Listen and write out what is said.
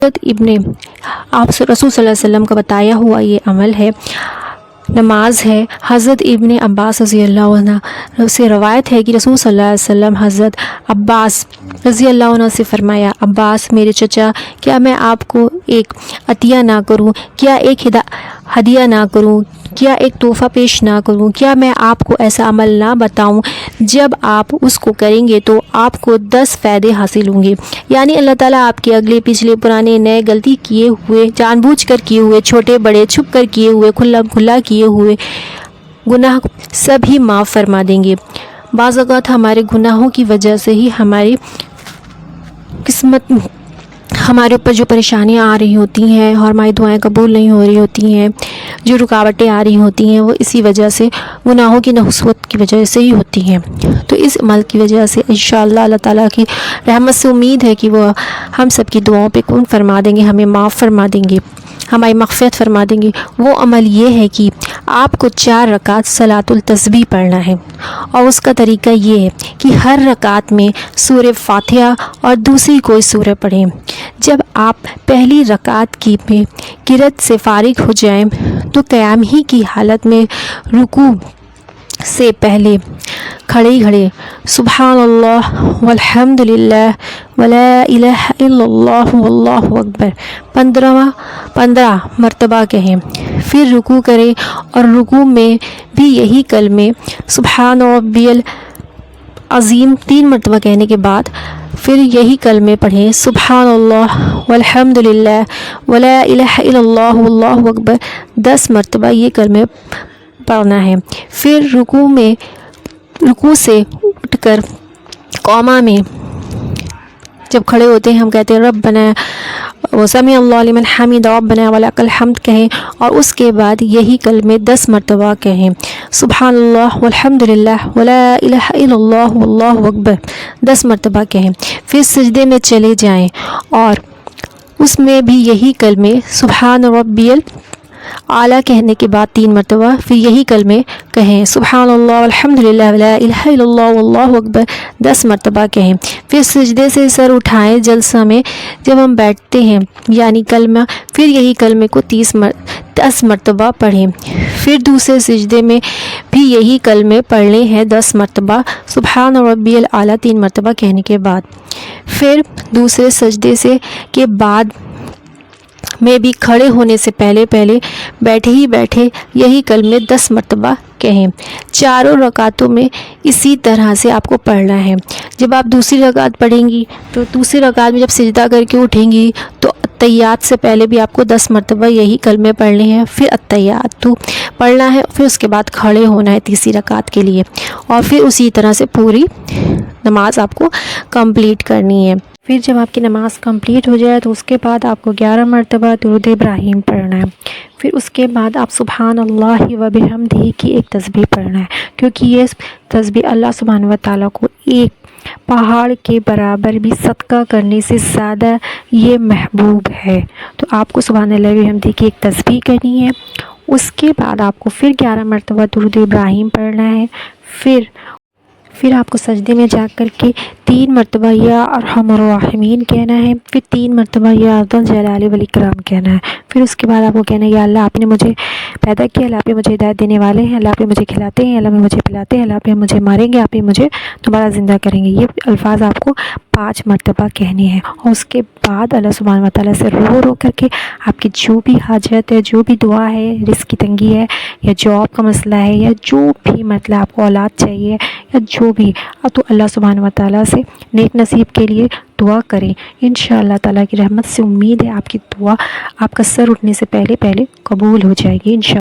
ابن آپ رسول صلی اللہ علیہ وسلم کا بتایا ہوا یہ عمل ہے، نماز ہے۔ حضرت ابن عباس رضی اللہ عنہ سے روایت ہے کہ رسول صلی اللہ علیہ وسلم حضرت عباس رضی اللہ عنہ سے فرمایا، عباس میرے چچا، کیا میں آپ کو ایک عطیہ نہ کروں، کیا ایک ہدیہ نہ کروں، کیا ایک تحفہ پیش نہ کروں، کیا میں آپ کو ایسا عمل نہ بتاؤں جب آپ اس کو کریں گے تو آپ کو 10 فائدے حاصل ہوں گے، یعنی اللہ تعالیٰ آپ کے اگلے پچھلے پرانے نئے غلطی کیے ہوئے، جان بوجھ کر کیے ہوئے، چھوٹے بڑے چھپ کر کیے ہوئے، کھلا کیے ہوئے گناہ سب ہی معاف فرما دیں گے۔ بعض اوقات ہمارے گناہوں کی وجہ سے ہی ہماری قسمت، ہمارے اوپر جو پریشانیاں آ رہی ہوتی ہیں اور ہماری دعائیں قبول نہیں ہو رہی ہوتی ہیں، جو رکاوٹیں آ رہی ہوتی ہیں، وہ اسی وجہ سے، گناہوں کی نحوست کی وجہ سے ہی ہوتی ہیں۔ تو اس عمل کی وجہ سے انشاءاللہ اللہ تعالیٰ کی رحمت سے امید ہے کہ وہ ہم سب کی دعاؤں پہ کون فرما دیں گے، ہمیں معاف فرما دیں گے، ہماری مغفرت فرما دیں گے۔ وہ عمل یہ ہے کہ آپ کو 4 رکعت صلاۃ التسبیح پڑھنا ہے، اور اس کا طریقہ یہ ہے کہ ہر رکعت میں سورہ فاتحہ اور دوسری کوئی سورہ پڑھیں۔ جب آپ پہلی رکعت کی میں قرأت سے فارغ ہو جائیں تو قیام ہی کی حالت میں رکوع سے پہلے کھڑے سبحان اللہ والحمد للہ ولا الہ الا اللہ واللہ اکبر 15 مرتبہ کہیں، پھر رکوع کریں اور رکوع میں بھی یہی کلمے سبحان ربی العظیم 3 مرتبہ کہنے کے بعد پھر یہی کلمے پڑھیں، سبحان اللہ والحمد للہ ولا الہ الا اللہ واللہ اکبر 10 مرتبہ یہ کلمے پڑھنا ہے۔ پھر رکوع سے اٹھ کر قوما میں جب کھڑے ہوتے ہیں ہم کہتے ہیں ربنا وسمع اللہ لمن حمد ربنا ولک الحمد کہیں، اور اس کے بعد یہی کلمے 10 مرتبہ کہیں، سبحان اللہ والحمد للہ ولا الہ الا اللہ واللہ اکبر 10 مرتبہ کہیں۔ پھر سجدے میں چلے جائیں اور اس میں بھی یہی کلمے سبحان ربی اعلیٰ کہنے کے بعد 3 مرتبہ پھر یہی کلمے کہیں، سبحان اللہ والحمد للہ ولا الہ الا اللہ واللہ اکبر 10 مرتبہ کہیں۔ پھر سجدے سے سر اٹھائیں، جلسہ میں جب ہم بیٹھتے ہیں یعنی کلمہ، پھر یہی کلمے کو 10 مرتبہ پڑھیں۔ پھر دوسرے سجدے میں بھی یہی کلمے پڑھنے ہیں 10 مرتبہ، سبحان ربی الاعلیٰ 3 مرتبہ کہنے کے بعد۔ پھر دوسرے سجدے سے کے بعد میں بھی کھڑے ہونے سے پہلے بیٹھے یہی کلمے 10 مرتبہ کہیں۔ چاروں رکعتوں میں اسی طرح سے آپ کو پڑھنا ہے۔ جب آپ دوسری رکعت پڑھیں گی تو دوسری رکعت میں جب سجدہ کر کے اٹھیں گی تو التحیات سے پہلے بھی آپ کو 10 مرتبہ یہی کلمے پڑھنے ہیں، پھر التحیات پڑھنا ہے، پھر اس کے بعد کھڑے ہونا ہے تیسری رکعت کے لیے، اور پھر اسی طرح سے پوری نماز آپ کو کمپلیٹ کرنی ہے۔ پھر جب آپ کی نماز کمپلیٹ ہو جائے تو اس کے بعد آپ کو 11 مرتبہ درود ابراہیم پڑھنا ہے۔ پھر اس کے بعد آپ سبحان اللہ و بحمدہ کی ایک تسبیح پڑھنا ہے، کیونکہ یہ تسبیح اللہ سبحانہ و تعالیٰ کو ایک پہاڑ کے برابر بھی صدقہ کرنے سے زیادہ یہ محبوب ہے۔ تو آپ کو سبحان اللہ و بحمدہ کی ایک تسبیح کرنی ہے۔ اس کے بعد آپ کو پھر 11 مرتبہ درود ابراہیم پڑھنا ہے۔ پھر آپ کو سجدے میں جا کر کے 3 مرتبہ یا ارحم الراحمین کہنا ہے، پھر 3 مرتبہ یا ذو الجلال والاکرام کہنا ہے۔ پھر اس کے بعد آپ کو کہنا ہے یا اللہ آپ نے مجھے پیدا کیا، اللہ آپ نے مجھے ہدایت دینے والے ہیں، اللہ آپ نے مجھے کھلاتے ہیں، اللہ آپ مجھے پلاتے ہیں، اللہ آپ مجھے ماریں گے، آپ مجھے دوبارہ زندہ کریں گے۔ یہ الفاظ آپ کو 5 مرتبہ کہنے ہیں، اور اس کے بعد اللہ سبحانہ و تعالیٰ سے رو کر کے آپ کی جو بھی حاجت ہے، جو بھی دعا ہے، رزق کی تنگی ہے یا جاب کا مسئلہ ہے یا جو بھی مطلب آپ کو اولاد چاہیے یا جو بھی، تو اللہ سبحانہ و تعالیٰ سے نیک نصیب کے لیے دعا کریں۔ انشاءاللہ تعالیٰ کی رحمت سے امید ہے آپ کی دعا آپ کا سر اٹھنے سے پہلے قبول ہو جائے گی انشاءاللہ۔